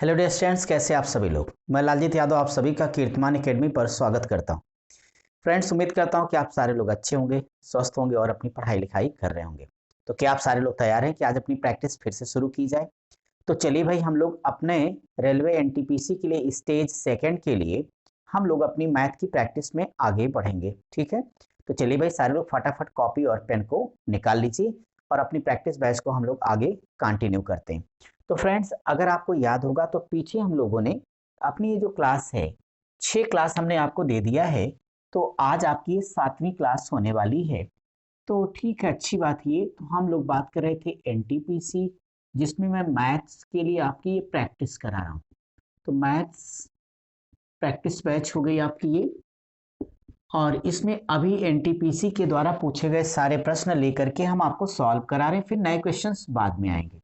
Hello dear students, कैसे आप सभी लोग। मैं लालजीत यादव आप सभी का कीर्तिमान एकेडमी पर स्वागत करता हूं। फ्रेंड्स, उम्मीद करता हूं कि आप सारे लोग अच्छे होंगे, स्वस्थ होंगे और अपनी पढ़ाई लिखाई कर रहे होंगे। तो क्या आप सारे लोग तैयार हैं कि आज अपनी प्रैक्टिस फिर से शुरू की जाए। तो चलिए भाई, हम लोग अपने रेलवे एनटीपीसी के लिए स्टेज सेकंड के लिए हम लोग अपनी मैथ की प्रैक्टिस में आगे बढ़ेंगे। ठीक है, तो चलिए भाई, सारे लोग फटाफट कॉपी और पेन को निकाल लीजिए और अपनी प्रैक्टिस बैच को हम लोग आगे कंटिन्यू करते हैं। तो फ्रेंड्स, अगर आपको याद होगा तो पीछे हम लोगों ने अपनी ये जो क्लास है, 6 क्लास हमने आपको दे दिया है। तो आज आपकी 7वीं क्लास होने वाली है। तो ठीक है, अच्छी बात। ये तो हम लोग बात कर रहे थे एनटीपीसी, जिसमें मैं मैथ्स के लिए आपकी ये प्रैक्टिस करा रहा हूँ। तो मैथ्स प्रैक्टिस बैच हो गई आपकी ये, और इसमें अभी एनटीपीसी के द्वारा पूछे गए सारे प्रश्न लेकर के हम आपको सॉल्व करा रहे हैं, फिर नए क्वेश्चंस बाद में आएंगे।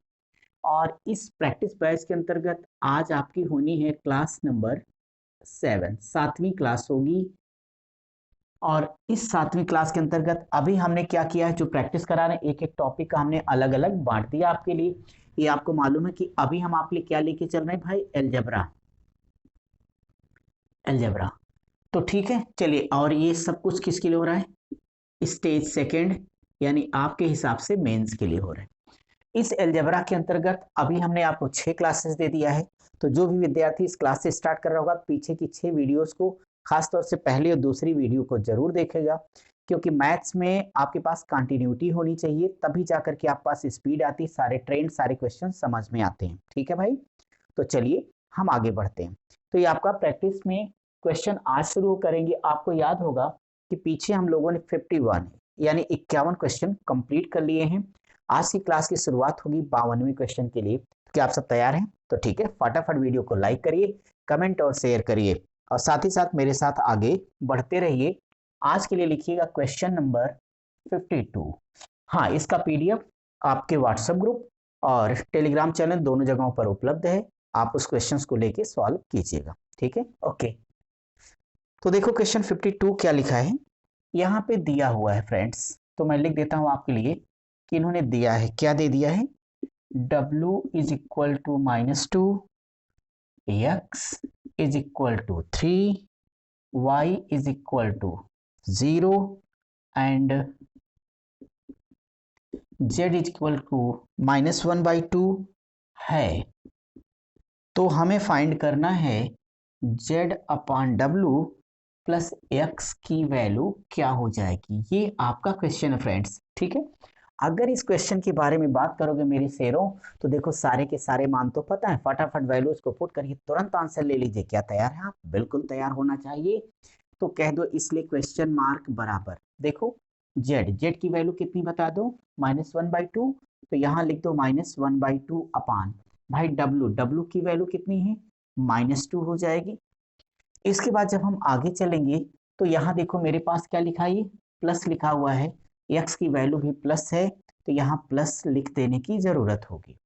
और इस प्रैक्टिस बैच के अंतर्गत आज आपकी होनी है क्लास नंबर 7, 7वीं क्लास होगी। और इस 7वीं क्लास के अंतर्गत अभी हमने क्या किया है, जो प्रैक्टिस करा रहे हैं, एक एक टॉपिक का हमने अलग अलग बांट दिया आपके लिए। ये आपको मालूम है कि अभी हम आपके लिए क्या लेके चल रहे हैं भाई, एलजेब्रा। एलजेब्रा तो ठीक है, चलिए। और ये सब कुछ किसके लिए हो रहा है, स्टेज सेकंड, यानी आपके हिसाब से मेंस के लिए हो रहा है। इस एलजेब्रा के अंतर्गत अभी हमने आपको 6 क्लासेस दे दिया है। तो जो भी विद्यार्थी इस क्लास से स्टार्ट कर रहा होगा, पीछे की 6 वीडियोस को, खासतौर से पहली और दूसरी वीडियो को जरूर देखेगा, क्योंकि मैथ्स में आपके पास कंटिन्यूटी होनी चाहिए, तभी जाकर के आपके पास स्पीड आती, सारे ट्रेंड, सारे क्वेश्चन समझ में आते हैं। ठीक है भाई, तो चलिए हम आगे बढ़ते हैं। तो ये आपका प्रैक्टिस में क्वेश्चन आज शुरू करेंगे। आपको याद होगा कि पीछे हम लोगों ने 51 यानी 51 क्वेश्चन कंप्लीट कर लिए हैं। आज की क्लास की शुरुआत होगी 52वें क्वेश्चन के लिए। क्या आप सब तैयार हैं? तो ठीक है, फटाफट वीडियो को लाइक करिए, कमेंट और शेयर करिए, और साथ ही साथ मेरे साथ आगे बढ़ते रहिए। आज के लिए लिखिएगा क्वेश्चन नंबर 52। हाँ, इसका पीडीएफ आपके व्हाट्सएप ग्रुप और टेलीग्राम चैनल दोनों जगहों पर उपलब्ध है। आप उस क्वेश्चंस को लेके सॉल्व कीजिएगा। ठीक है, ओके। तो देखो क्वेश्चन 52 क्या लिखा है, यहाँ पे दिया हुआ है फ्रेंड्स। तो मैं लिख देता हूँ आपके लिए कि इन्होंने दिया है, क्या दे दिया है, w is equal to -2, x is equal to 3, y is equal to 0 and z is equal to -1/2 है। तो हमें फाइंड करना है z upon w plus x की वैल्यू क्या हो जाएगी। ये आपका क्वेश्चन है फ्रेंड्स। ठीक है, अगर इस क्वेश्चन के बारे में बात करोगे मेरे शेरों, तो देखो सारे के सारे मान तो पता है, फटाफट वैल्यूज को पुट करिए, तुरंत आंसर ले लीजिए। क्या तैयार है आप? बिल्कुल तैयार होना चाहिए। तो कह दो इसलिए क्वेश्चन मार्क बराबर, देखो जेड की वैल्यू कितनी बता दो, -1/2। तो यहाँ लिख दो -1/2 अपान भाई डब्लू की वैल्यू कितनी है, -2 हो जाएगी। इसके बाद जब हम आगे चलेंगे तो यहाँ देखो मेरे पास क्या लिखा है, प्लस लिखा हुआ है, x की वैल्यू भी प्लस है, तो यहाँ प्लस लिख देने की जरूरत होगी।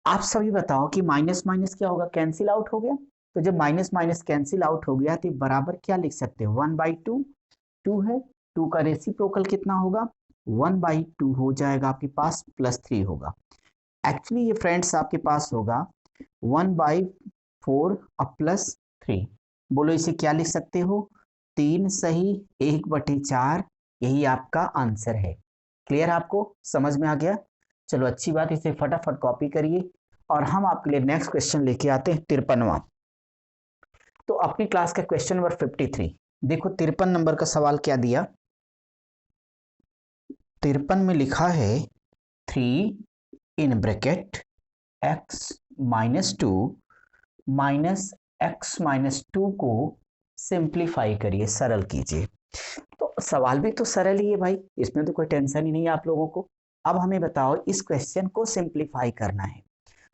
आप सभी बताओ कि माइनस माइनस क्या होगा, कैंसिल आउट हो गया। तो जब माइनस माइनस कैंसिल आउट हो गया तो बराबर क्या लिख सकते हैं, 1/2। 2 है, 2 का रेसिप्रोकल कितना होगा, 1/2 हो जाएगा आपके पास, +3 होगा। एक्चुअली ये फ्रेंड्स आपके पास होगा 1/4 और +3। बोलो इसे क्या लिख सकते हो, 3 सही 1/4, यही आपका आंसर है। क्लियर, आपको समझ में आ गया? चलो अच्छी बात, इसे फटाफट कॉपी करिए और हम आपके लिए नेक्स्ट क्वेश्चन लेके आते हैं 53वां। तो अपनी क्लास का क्वेश्चन नंबर 53, देखो 53 नंबर का सवाल क्या दिया, 53 में लिखा है 3 in bracket x -2 minus x -2 को सिंप्लीफाई करिए, सरल कीजिए। तो सवाल भी तो सरल ही है भाई, इसमें तो कोई टेंशन ही नहीं है आप लोगों को। अब हमें बताओ इस क्वेश्चन को सिंप्लीफाई करना है।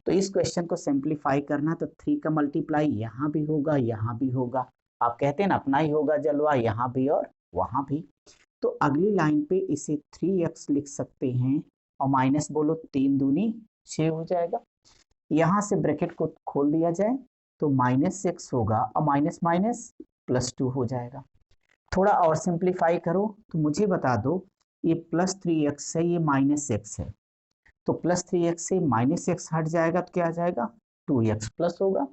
तो इस क्वेश्चन को सिंप्लीफाई करना, तो 3 का मल्टीप्लाई यहाँ भी होगा, यहाँ भी होगा। आप कहते हैं ना अपना ही होगा जलवा, यहाँ भी और वहां भी। तो अगली लाइन पे इसे 3x लिख सकते हैं, और माइनस बोलो 3 दूनी 6 हो जाएगा। यहाँ से ब्रैकेट को खोल दिया जाए तो -6 होगा, और माइनस माइनस +2 हो जाएगा। थोड़ा और सिंप्लीफाई करो तो मुझे बता दो, ये +3x है, ये -x है। तो +3x से -x हट जाएगा तो क्या आ जाएगा, 2x प्लस होगा।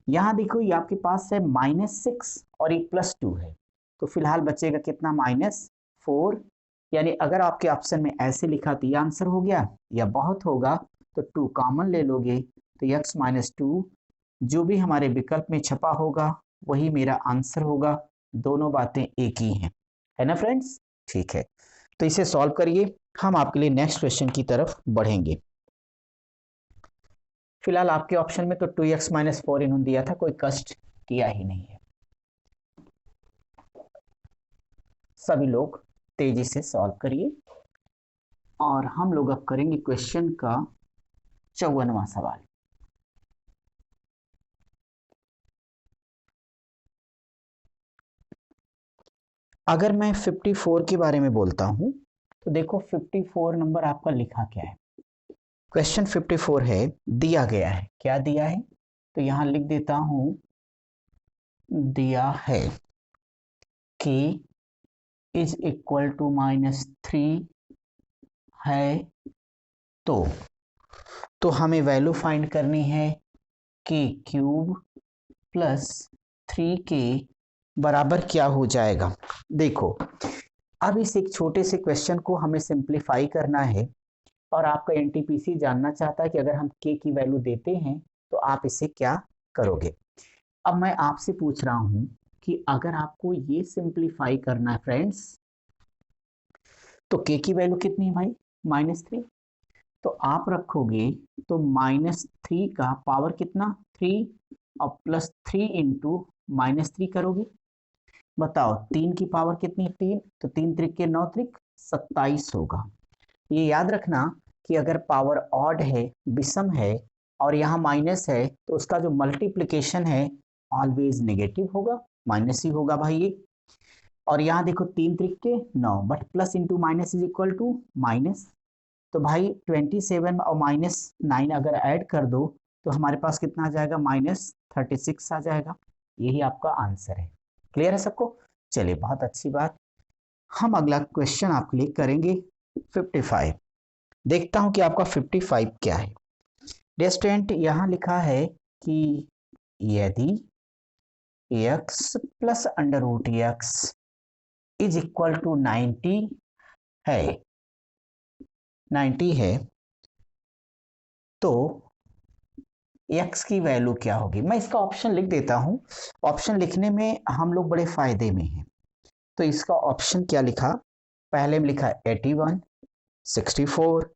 यहाँ देखो ये आपके पास है -6 और एक +2 है, तो फिलहाल बचेगा कितना -4। यानी अगर आपके ऑप्शन में ऐसे लिखा तो ये आंसर हो गया, या बहुत होगा तो 2 कॉमन ले लोगे तो x -2 जो भी हमारे विकल्प में छपा होगा वही मेरा आंसर होगा। दोनों बातें एक ही हैं, है ना फ्रेंड्स? ठीक है, तो इसे सॉल्व करिए, हम आपके लिए नेक्स्ट क्वेश्चन की तरफ बढ़ेंगे। फिलहाल आपके ऑप्शन में तो 2x - 4 इन्होंने दिया था, कोई कष्ट किया ही नहीं है। सभी लोग तेजी से सॉल्व करिए और हम लोग अब करेंगे क्वेश्चन का 54वां सवाल। अगर मैं 54 के बारे में बोलता हूं तो देखो 54 नंबर आपका लिखा क्या है। क्वेश्चन 54 है, दिया गया है, क्या दिया है तो यहां लिख देता हूं, दिया है कि इज इक्वल टू -3 है, तो हमें वैल्यू फाइंड करनी है k³ प्लस 3k बराबर क्या हो जाएगा। देखो अब इस एक छोटे से क्वेश्चन को हमें सिंप्लीफाई करना है और आपका एनटीपीसी जानना चाहता है कि अगर हम k की वैल्यू देते हैं तो आप इसे क्या करोगे। अब मैं आपसे पूछ रहा हूं कि अगर आपको ये सिंप्लीफाई करना है फ्रेंड्स, तो k की वैल्यू कितनी है भाई -3, तो आप रखोगे तो -3 का पावर कितना 3 और +3 इंटू -3 करोगे। बताओ 3 की पावर कितनी 3, तो 3 त्रिक 9 त्रिक 27 होगा। ये याद रखना कि अगर पावर ऑड है, विषम है और यहाँ माइनस है तो उसका जो मल्टीप्लिकेशन है ऑलवेज नेगेटिव होगा, माइनस ही होगा भाई ये। और यहाँ देखो 3 त्रिक 9 but plus into minus is equal to minus, तो भाई 27 और -9 अगर ऐड कर दो तो हमारे पास कितना आ जाएगा -36 आ जाएगा। यही आपका आंसर है। क्लियर है सबको? चलिए बहुत अच्छी बात। हम अगला क्वेश्चन आपके लिए करेंगे 55। देखता हूं कि आपका 55 क्या है। डियर यहां लिखा है कि यदि x plus √x is equal to 90 है, 90 है, तो x की वैल्यू क्या होगी। मैं इसका ऑप्शन लिख देता हूं, ऑप्शन लिखने में हम लोग बड़े फायदे में हैं। तो इसका ऑप्शन क्या लिखा, पहले में लिखा 81, 64,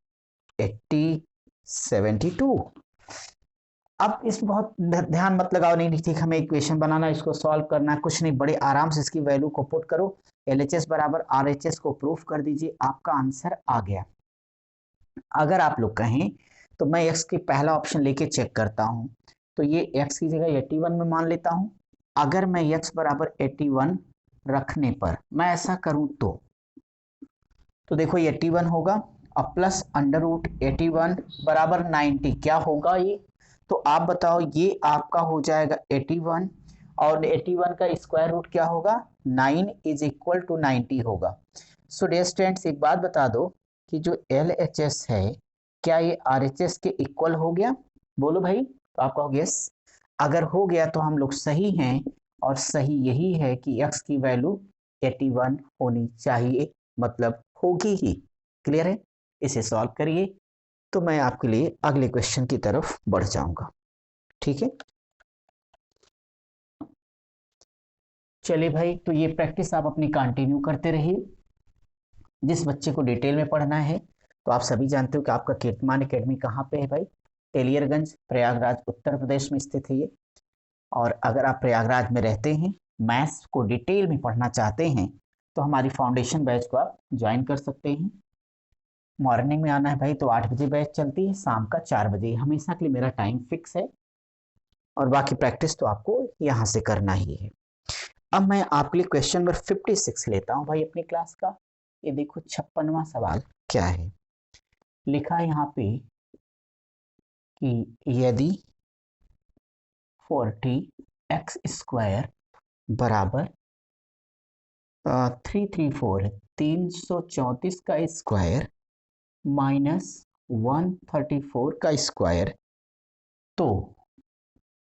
80, 72। अब इस बहुत ध्यान मत लगाओ, नहीं ठीक हमें इक्वेशन बनाना, इसको सॉल्व करना है, कुछ नहीं, बड़े आराम से इसकी वैल्यू को पुट करो, LHS बराबर RHS को प्रूफ कर दीजिए, आपका आंसर आ गया। अगर आप लोग कहें तो मैं x की पहला ऑप्शन लेके चेक करता हूं, तो ये x की जगह 81 में मान लेता हूं। अगर मैं x बराबर 81 रखने पर मैं ऐसा करूं तो देखो ये 81 होगा और प्लस √81 बराबर 90 क्या होगा ये, तो आप बताओ ये आपका हो जाएगा 81 और 81 का स्क्वायर रूट क्या होगा 9 इज इक्वल टू 90 होगा। सो डियर स्टूडेंट्स एक बात बता दो कि जो LHS है क्या ये RHS के इक्वल हो गया, बोलो भाई। तो आपका हो यस, अगर हो गया तो हम लोग सही हैं और सही यही है कि x की वैल्यू 81 होनी चाहिए, मतलब होगी ही। क्लियर है? इसे सॉल्व करिए तो मैं आपके लिए अगले क्वेश्चन की तरफ बढ़ जाऊंगा। ठीक है, चलिए भाई, तो ये प्रैक्टिस आप अपनी कंटिन्यू करते रहिए। जिस बच्चे को डिटेल में पढ़ना है तो आप सभी जानते हो कि आपका कीर्तिमान एकेडमी कहाँ पे है भाई, तेलियरगंज प्रयागराज उत्तर प्रदेश में स्थित है ये। और अगर आप प्रयागराज में रहते हैं, मैथ्स को डिटेल में पढ़ना चाहते हैं तो हमारी फाउंडेशन बैच को आप ज्वाइन कर सकते हैं। मॉर्निंग में आना है भाई तो 8 बजे बैच चलती है, शाम का 4 बजे, हमेशा के लिए मेरा टाइम फिक्स है और बाकी प्रैक्टिस तो आपको यहाँ से करना ही है। अब मैं आपके लिए क्वेश्चन नंबर 56 लेता हूँ भाई अपनी क्लास का। ये देखो 56वां सवाल क्या है, लिखा है यहाँ पे कि यदि 40x² बराबर 334 है, 334 का स्क्वायर -134 का स्क्वायर, तो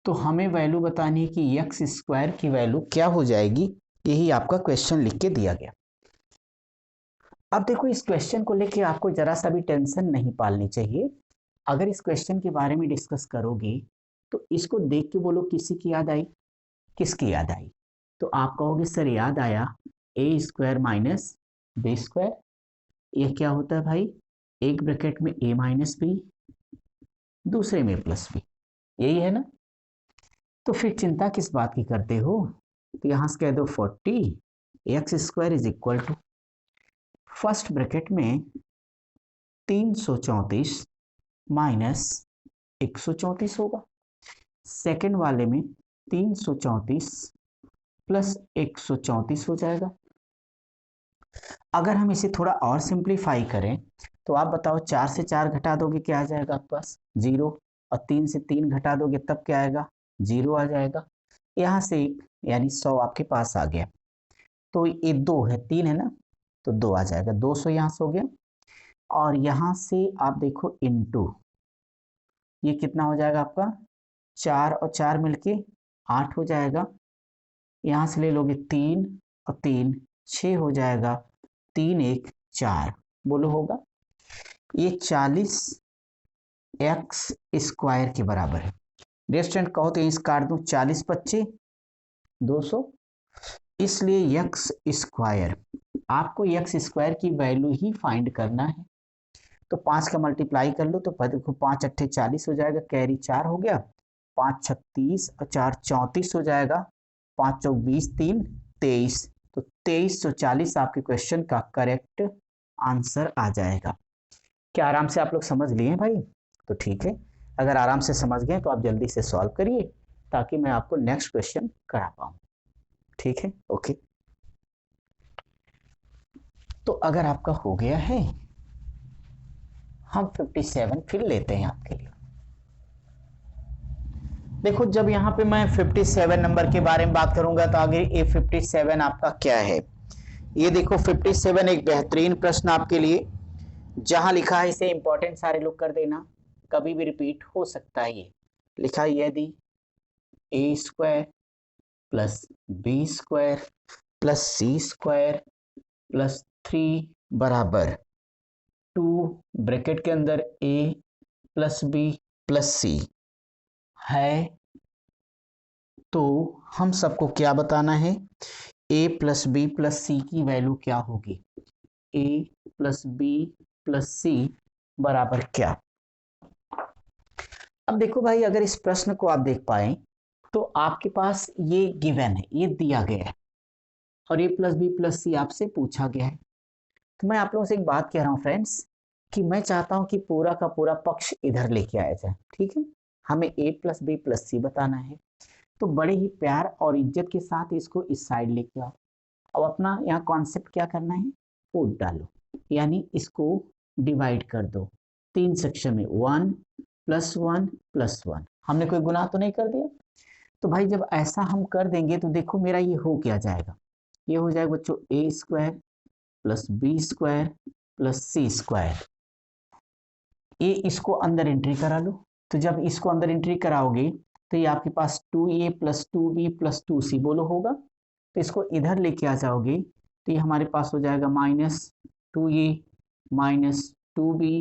तो हमें वैल्यू बतानी है कि एक्स स्क्वायर की वैल्यू क्या हो जाएगी, यही आपका क्वेश्चन लिख के दिया गया। अब देखो इस क्वेश्चन को लेके आपको जरा सा भी टेंशन नहीं पालनी चाहिए। अगर इस क्वेश्चन के बारे में डिस्कस करोगे तो इसको देख के बोलो किसी की याद आई, किसकी याद आई? तो आप कहोगे सर याद आया ए स्क्वायर माइनस बी स्क्वायर। यह क्या होता है भाई? एक ब्रैकेट में ए माइनस बी, दूसरे में प्लस बी, यही है ना? तो फिर चिंता किस बात की करते हो? तो यहां से कह दो 40 x square is equal to, first bracket में 334 माइनस 134 होगा, सेकंड वाले में 334 प्लस 134 हो जाएगा। अगर हम इसे थोड़ा और सिंप्लीफाई करें तो आप बताओ 4 से 4 घटा दोगे क्या आ जाएगा आपके पास? 0। और 3 से 3 घटा दोगे तब क्या आएगा? 0 आ जाएगा। यहाँ से यानी 100 आपके पास आ गया। तो ये 2 है, 3 है ना, तो 2 आ जाएगा, 200 यहाँ से हो गया। और यहाँ से आप देखो इनटू, ये कितना हो जाएगा आपका? 4 और 4 मिलके 8 हो जाएगा। यहाँ से ले लोगे 3 और 3 6 हो जाएगा, 3 1 4, बोलो होगा? ये 40 एक्स स्क्वायर के बराबर है। रेस्टोरेंट कहो तो इस काट दूं, 40 25 200। इसलिए एक्स स्क्वायर, आपको एक्स स्क्वायर की वैल्यू ही फाइंड करना है। तो 5 का मल्टीप्लाई कर लो तो देखो 5 अट्ठे 40 हो जाएगा, कैरी 4 हो गया, 5 36 और 4 34 हो जाएगा, 5 चौक 20 3 23, तो 2340 आपके क्वेश्चन का करेक्ट आंसर आ जाएगा। क्या आराम से आप लोग समझ लिए भाई? तो ठीक है, अगर आराम से समझ गए तो आप जल्दी से सॉल्व करिए ताकि मैं आपको नेक्स्ट क्वेश्चन करा पाऊँ। ठीक है, ओके। तो अगर आपका हो गया है, हम 57 फिर लेते हैं आपके लिए। देखो जब यहाँ पे मैं 57 नंबर के बारे में बात करूंगा तो आगे ये 57 आपका क्या है, ये देखो 57 एक बेहतरीन प्रश्न आपके लिए, जहां लिखा है इसे इंपॉर्टेंट सारे लोग कर देना, कभी भी रिपीट हो सकता है। ये लिखा है यदि A square plus B square plus C square plus 3 बराबर 2 ब्रैकेट के अंदर A plus B plus C है, तो हम सबको क्या बताना है? A plus B plus C की वैल्यू क्या होगी? A plus B plus C बराबर क्या? अब देखो भाई, अगर इस प्रश्न को आप देख पाए तो आपके पास ये गिवन है, ये दिया गया है और ए प्लस बी प्लस सी आपसे पूछा गया है। तो मैं आप लोगों से एक बात कह रहा हूँ फ्रेंड्स, कि मैं चाहता हूं कि पूरा का पूरा पक्ष इधर लेके आया जाए। ठीक है, हमें ए प्लस बी प्लस सी बताना है, तो बड़े ही प्यार और इज्जत के साथ इसको इस साइड लेके आओ। अब अपना यहाँ कॉन्सेप्ट क्या करना है? पुट डालो, यानी इसको डिवाइड कर दो 3 सेक्शन में, 1 प्लस 1 प्लस 1। हमने कोई गुनाह तो नहीं कर दिया? तो भाई जब ऐसा हम कर देंगे तो देखो मेरा ये हो क्या जाएगा, ये हो जाएगा बच्चों A square plus B square plus C square. ये इसको अंदर एंट्री करा लो, तो जब इसको अंदर एंट्री कराओगे तो ये आपके पास 2a plus 2b plus 2c बोलो होगा। तो इसको इधर लेके आ जाओगे तो ये हमारे पास हो जाएगा minus 2a minus 2b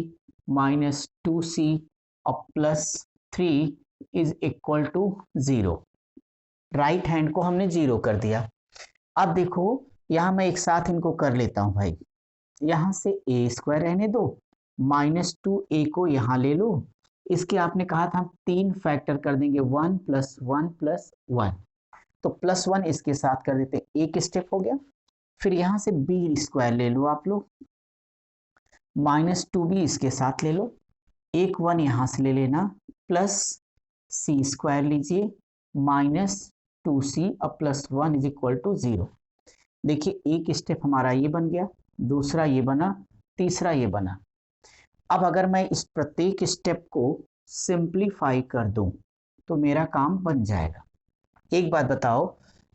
minus 2c और plus 3 is equal to 0। Right hand को हमने 0 कर दिया। अब देखो यहां मैं एक साथ इनको कर लेता हूं भाई, यहां से ए स्क्वायर रहने दो, माइनस 2a को यहां ले लो, इसके आपने कहा था हम 3 फैक्टर कर देंगे, 1 प्लस 1 प्लस 1, तो प्लस 1 इसके साथ कर देते, एक स्टेप हो गया। फिर यहां से बी स्क्वायर ले लो आप लोग, माइनस 2b इसके साथ ले लो, एक 1 यहां से ले लेना, प्लस सी स्क्वायर लीजिए माइनस 2c और प्लस 1 इज इक्वल टू 0। देखिए एक स्टेप हमारा ये बन गया, दूसरा ये बना, तीसरा ये बना। अब अगर मैं इस प्रत्येक स्टेप को सिंप्लीफाई कर दूं तो मेरा काम बन जाएगा। एक बात बताओ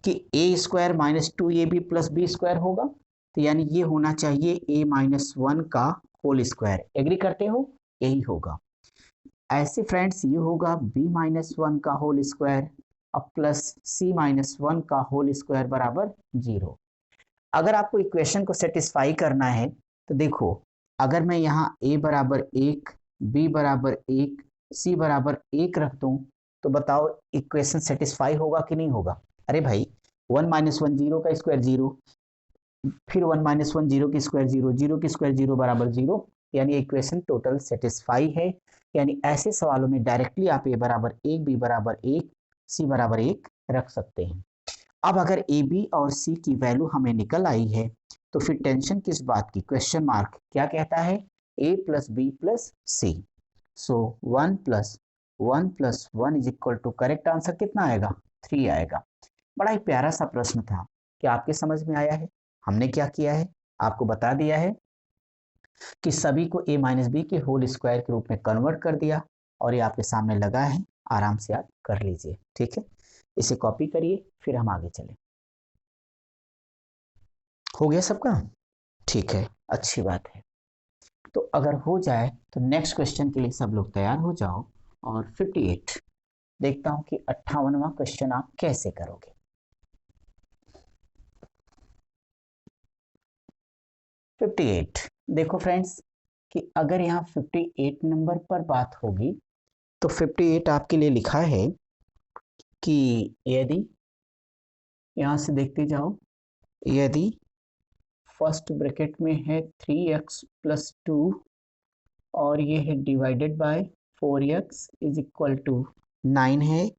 कि A square minus 2ab plus B square होगा, तो यानी ये होना चाहिए a माइनस 1 का होल स्क्वायर। एग्री करते हो? यही होगा। ऐसे फ्रेंड्स ये होगा b-1 का होल स्क्वायर अब प्लस c-1 का होल स्क्वायर बराबर 0। अगर आपको इक्वेशन को सेटिस्फाई करना है तो देखो, अगर मैं यहाँ a बराबर 1, b बराबर 1, c बराबर 1 रख दूं तो बताओ इक्वेशन सेटिस्फाई होगा कि नहीं होगा? अरे भाई 1 - 1 0 का स्क्वायर 0, फिर 1 - 1 0 की स्क्वायर 0, 0 की स्क्वायर 0 बराबर 0, यानी इक्वेशन टोटल सेटिस्फाई है। यानी ऐसे सवालों में डायरेक्टली आप a बराबर 1, b बराबर 1, c बराबर 1 रख सकते हैं। अब अगर ए बी और सी की वैल्यू हमें निकल आई है तो फिर टेंशन किस बात की? क्वेश्चन मार्क क्या कहता है? a plus B plus C. So 1 + 1 + 1 is equal to correct answer कितना आएगा? 3 आएगा। बड़ा ही प्यारा सा प्रश्न था। क्या आपके समझ में आया है? हमने क्या किया है, आपको बता दिया है कि सभी को a - b के होल स्क्वायर के रूप में कन्वर्ट कर दिया और ये आपके सामने लगा है, आराम से आप कर लीजिए। ठीक है, इसे कॉपी करिए, फिर हम आगे चलें। हो गया सबका? ठीक है, अच्छी बात है। तो अगर हो जाए तो नेक्स्ट क्वेश्चन के लिए सब लोग तैयार हो जाओ। और 58 देखता हूं कि 58वां क्वेश्चन आप कैसे करोगे। 58 देखो फ्रेंड्स कि अगर यहाँ 58 नंबर पर बात होगी तो 58 आपके लिए लिखा है कि यदि, यहां से देखते जाओ, यदि फर्स्ट ब्रैकेट में है 3x + 2 और ये है divided by 4x is equal to 9 है,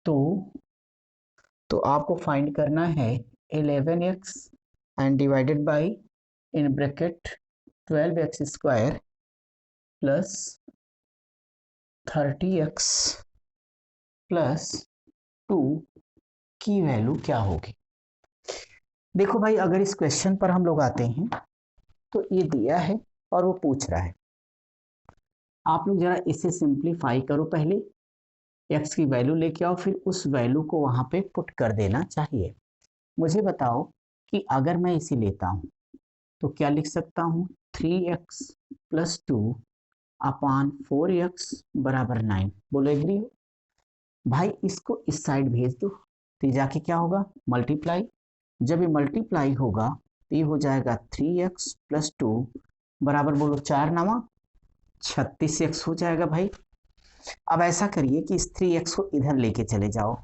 तो आपको फाइंड करना है 11x and divided by in bracket 12x² plus 30x + 2 की वैल्यू क्या होगी। देखो भाई, अगर इस क्वेश्चन पर हम लोग आते हैं तो ये दिया है और वो पूछ रहा है, आप लोग जरा इसे सिंप्लीफाई करो। पहले x की वैल्यू लेके आओ, फिर उस वैल्यू को वहां पे पुट कर देना चाहिए। मुझे बताओ कि अगर मैं इसे लेता हूं तो क्या लिख सकता हूं? 3x + 2 अपान 4x बराबर 9। बोलो एग्री हो? भाई इसको इस साइड भेज दो तो जाके क्या होगा? मल्टीप्लाई। जब ये मल्टीप्लाई होगा तो ये हो जाएगा 3x + 2 बराबर, बोलो 4 9 36x हो जाएगा भाई। अब ऐसा करिए कि इस 3x को इधर लेके चले जाओ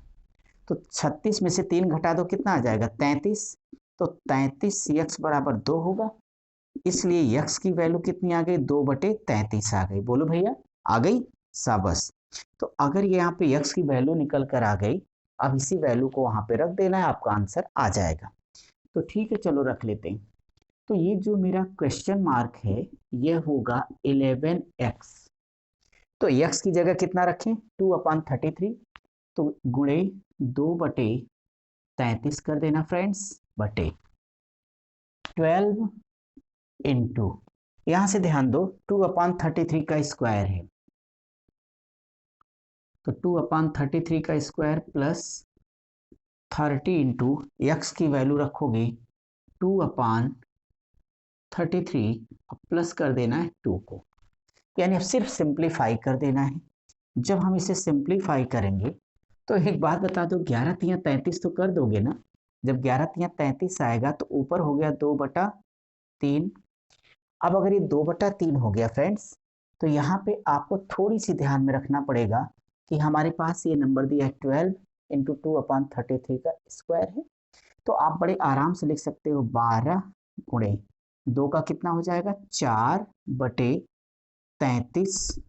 तो 36 में से 3 घटा दो, कितना आ जाएगा? 33। तो 33x बराबर 2 होगा, इसलिए x की वैल्यू कितनी आ गई? 2/33 आ गई। बोलो भैया आ गई? शाबाश। तो अगर ये यहाँ पे x की वैल्यू निकल कर आ गई, अब इसी वैल्यू को वहां पे रख देना है, आपका आंसर आ जाएगा। तो ठीक है, चलो रख लेते हैं। तो ये जो मेरा क्वेश्चन मार्क है ये होगा 11x। तो x की जगह कितना रखें? 2/33, तो गुणे 2/33 कर देना फ्रेंड्स, बटे 12 इंटू, यहां से ध्यान दो 2/33 का स्क्वायर है, तो 2/33 का स्क्वायर प्लस 30 इंटू एक्स की वैल्यू रखोगे 2/33, प्लस कर देना है 2 को, यानी अब सिर्फ सिंप्लीफाई कर देना है। जब हम इसे सिंप्लीफाई करेंगे तो एक बात बता दो, 11 × 33 तो कर दोगे ना? जब 11 × 33 आएगा तो ऊपर हो गया 2/3। अब अगर ये 2/3 हो गया फ्रेंड्स, तो यहाँ पे आपको थोड़ी सी ध्यान में रखना पड़ेगा कि हमारे पास ये नंबर दिया है 12 इंटू 2/33 का स्क्वायर है, तो आप बड़े आराम से लिख सकते हो 12 गुणे 2 का कितना हो जाएगा? 4/33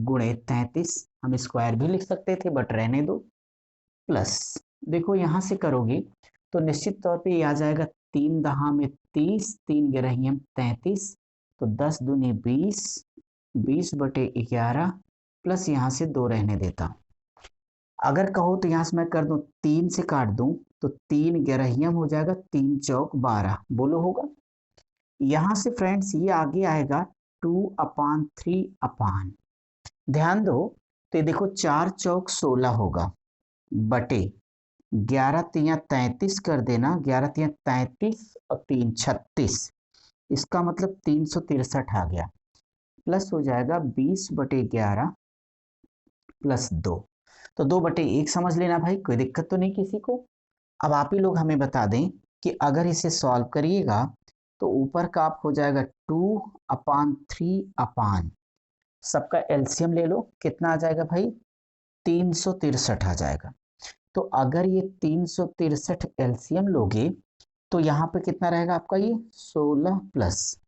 गुणे 33, हम स्क्वायर भी लिख सकते थे बट रहने दो, प्लस देखो यहाँ से करोगे तो निश्चित तौर पे ये आ जाएगा 3 दहा में 30, 3 गिरहियम 33, तो 10 दूनी 20, 20/11 प्लस यहाँ से 2 रहने देता हूँ। अगर कहो तो यहाँ से मैं कर दूं 3 से काट दूं तो 3 गिरहियम हो जाएगा, 3 चौक 12। बोलो होगा? यहाँ से फ्रेंड्स ये आगे आएगा 2/3 अपान, ध्यान दो तो ये देखो 4 चौक 16 होगा, बटे 11 × 33 कर देना, 11 × 33 और 3 36, इसका मतलब 363 आ गया। प्लस हो जाएगा 20/11 प्लस 2। तो 2/1 समझ लेना भाई, कोई दिक्कत तो नहीं किसी को। अब आप ही लोग हमें बता दें कि अगर इसे सॉल्व करिएगा तो ऊपर का आप हो जाएगा 2/3 सबका एलसीएम ले लो, कितना आ जाएगा भाई, 363 आ जाएगा। तो अगर ये 363 एलसीएम लोगे तो यहाँ पे कितना रहेगा आपका, ये 16 प्लस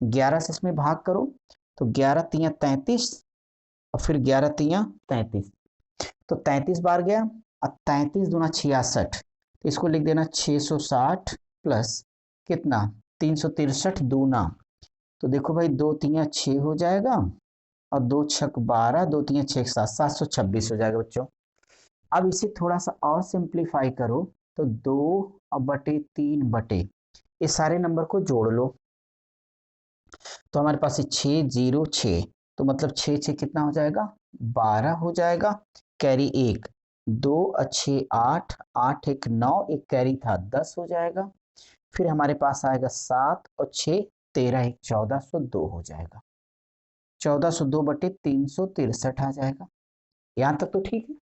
11 से इसमें भाग करो तो 11 तिया 33 और फिर 11 तिया 33, तो 33 बार गया और 33 दूना 66, तो इसको लिख देना 660 प्लस कितना 363 दूना, तो देखो भाई 2 तिया 6 हो जाएगा और 2 छक 12, 2 तिया 6 7, 726 हो जाएगा बच्चों। अब इसे थोड़ा सा और सिंप्लीफाई करो तो 2/3 ये सारे नंबर को जोड़ लो तो हमारे पास 606, तो मतलब 6 कितना हो जाएगा, 12 हो जाएगा, कैरी 1, 2 अच्छे 8, 8 1 9, एक कैरी था 10 हो जाएगा, फिर हमारे पास आएगा 7 और 6 13 1 1402 हो जाएगा, 1402/363 आ जाएगा। यहाँ तक तो ठीक है।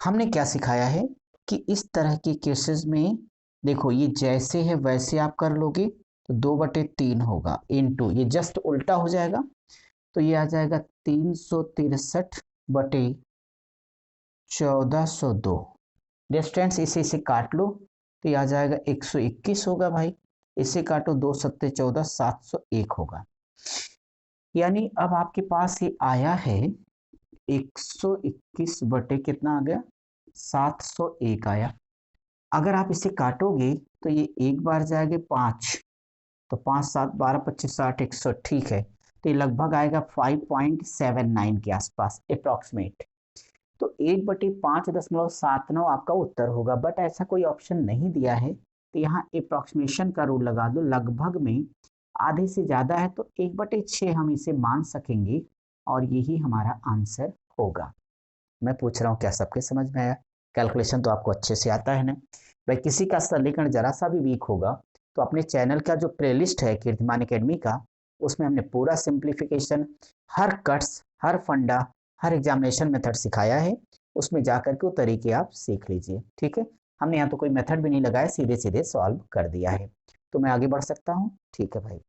हमने क्या सिखाया है कि इस तरह के केसेस में देखो ये जैसे है वैसे आप कर लोगे तो 2/3 होगा इनटू ये जस्ट उल्टा हो जाएगा, तो ये आ जाएगा 363/1402। डिस्टेंस इसे काट लो तो ये आ जाएगा 121 होगा भाई, इसे काटो 2 सत्ते 14 701 होगा। यानी अब आपके पास ये आया है 121 बटे कितना आ गया, 701 आया। अगर आप इसे काटोगे तो ये एक बार जाएगा 5, तो 5 7 12 25 60 100, ठीक है, तो ये लगभग आएगा 5.79 के आसपास अप्रॉक्सीमेट। तो 1/5.79 आपका उत्तर होगा, बट ऐसा कोई ऑप्शन नहीं दिया है तो यहाँ अप्रॉक्सीमेशन का रूल लगा दो, लगभग में आधे से ज़्यादा है तो 1/6 हम इसे मान सकेंगे और यही हमारा आंसर होगा। मैं पूछ रहा हूँ क्या सबके समझ में आया? कैलकुलेशन तो आपको अच्छे से आता है ना भाई। किसी का सलीकरण जरा सा भी वीक होगा तो अपने चैनल का जो प्लेलिस्ट है कीर्तिमान एकेडमी का, उसमें हमने पूरा सिंप्लीफिकेशन, हर कट्स, हर फंडा, हर एग्जामिनेशन मेथड सिखाया है, उसमें जाकर के वो तरीके आप सीख लीजिए, ठीक है। हमने यहाँ तो कोई मेथड भी नहीं लगाया, सीधे सीधे सॉल्व कर दिया है। तो मैं आगे बढ़ सकता हूँ, ठीक है भाई।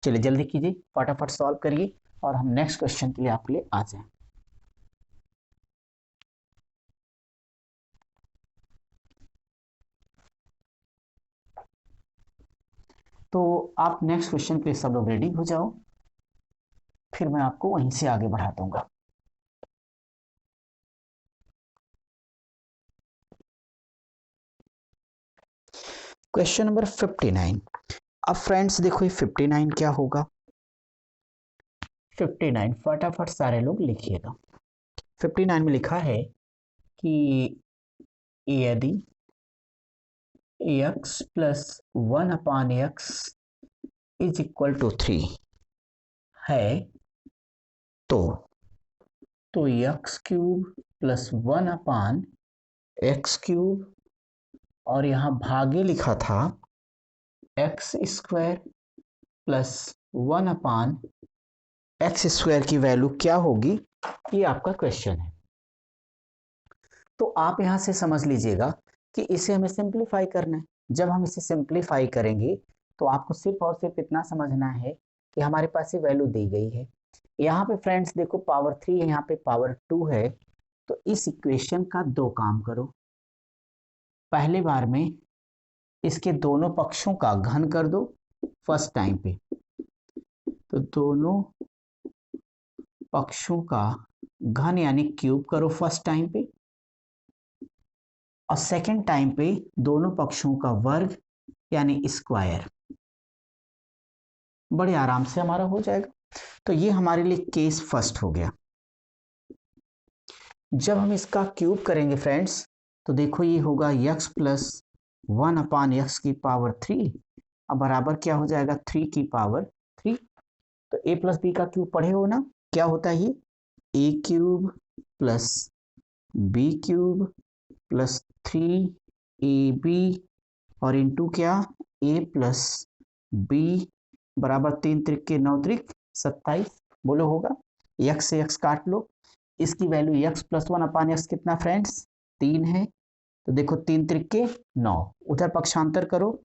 चलिए जल्दी कीजिए, फटाफट सॉल्व करिए और हम नेक्स्ट क्वेश्चन के लिए आपके लिए आ जाएं। तो आप नेक्स्ट क्वेश्चन के लिए सब लोग रेडी हो जाओ, फिर मैं आपको वहीं से आगे बढ़ा दूंगा। Question number 59। अब फ्रेंड्स देखो ये 59 क्या होगा, 59 फटाफट सारे लोग लिखिएगा। 59 में लिखा है कि यदि x plus 1/x is equal to 3 है तो x cube plus 1/x cube और यहाँ भागे लिखा था x square plus 1/x square की वैल्यू क्या होगी, ये आपका क्वेश्चन है। तो आप यहां से समझ लीजिएगा कि इसे हमें सिंप्लीफाई करना है। जब हम इसे सिंप्लीफाई करेंगे तो आपको सिर्फ और सिर्फ इतना समझना है कि हमारे पास ये वैल्यू दी गई है। यहाँ पे फ्रेंड्स देखो पावर 3 है, यहाँ पे पावर 2 है, तो इस इक्वेशन का दो काम करो। पहले बार में इसके दोनों पक्षों का घन कर दो फर्स्ट टाइम पे, तो दोनों पक्षों का घन यानी क्यूब करो फर्स्ट टाइम पे, और सेकेंड टाइम पे दोनों पक्षों का वर्ग यानी स्क्वायर। बड़े आराम से हमारा हो जाएगा। तो ये हमारे लिए केस फर्स्ट हो गया। जब हम इसका क्यूब करेंगे फ्रेंड्स तो देखो ये होगा x प्लस 1/x की पावर 3, अब बराबर क्या हो जाएगा 3 की पावर 3। तो a प्लस बी का क्यूब पढ़े हो ना, क्या होता है ये a cube plus B cube plus 3ab और इंटू क्या a प्लस बी बराबर 3 त्रिक के 9 त्रिक 27, बोलो होगा। x से x काट लो, इसकी वैल्यू x प्लस 1/x कितना फ्रेंड्स, 3 है। तो देखो 3 त्रिके 9, उधर पक्षांतर करो,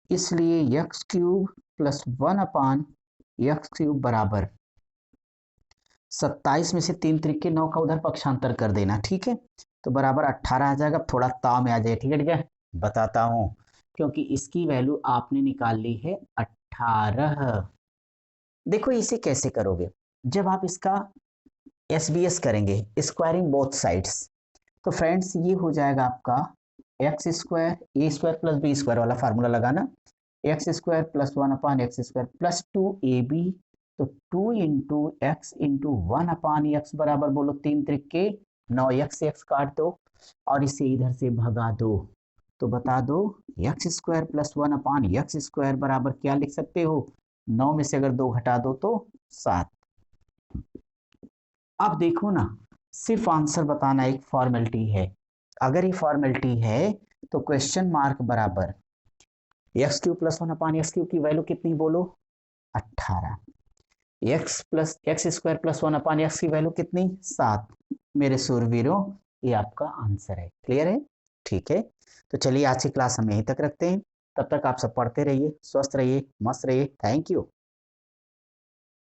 इसलिए x क्यूब प्लस 1/x³ बराबर 27 में से 3 त्रिके 9 का उधर पक्षांतर कर देना, ठीक है। तो बराबर 18 आ जाएगा, थोड़ा ताव में आ जाए, ठीक है ठीक है। बताता हूं, क्योंकि इसकी वैल्यू आपने निकाल ली है 18। देखो इसे कैसे करोगे, जब आप इसका SBS करेंगे, स्क्वायरिंग बोथ साइड्स, तो फ्रेंड्स ये हो जाएगा आपका x² a² + b² वाला फार्मूला लगाना, x² + 1/x² + 2ab, तो 2 इंटू एक्स इंटू 1/x बराबर बोलो 3 त्रिके 9, x से x काट दो और इसे इधर से भगा दो, तो बता दो x² + 1/x² बराबर क्या लिख सकते हो, 9 में से अगर 2 घटा दो तो 7। अब देखो ना, सिर्फ आंसर बताना एक फॉर्मेलिटी है, अगर ये फॉर्मेलिटी है तो क्वेश्चन मार्क बराबर x³ + 1/x³ की वैल्यू कितनी बोलो, 18, x² + 1/x की वैल्यू कितनी, 7। मेरे सूरवीरों, ये आपका आंसर है, क्लियर है, ठीक है। तो चलिए आज की क्लास हम यहीं तक रखते हैं, तब तक आप सब पढ़ते रहिए, स्वस्थ रहिए, मस्त रहिए, थैंक यू।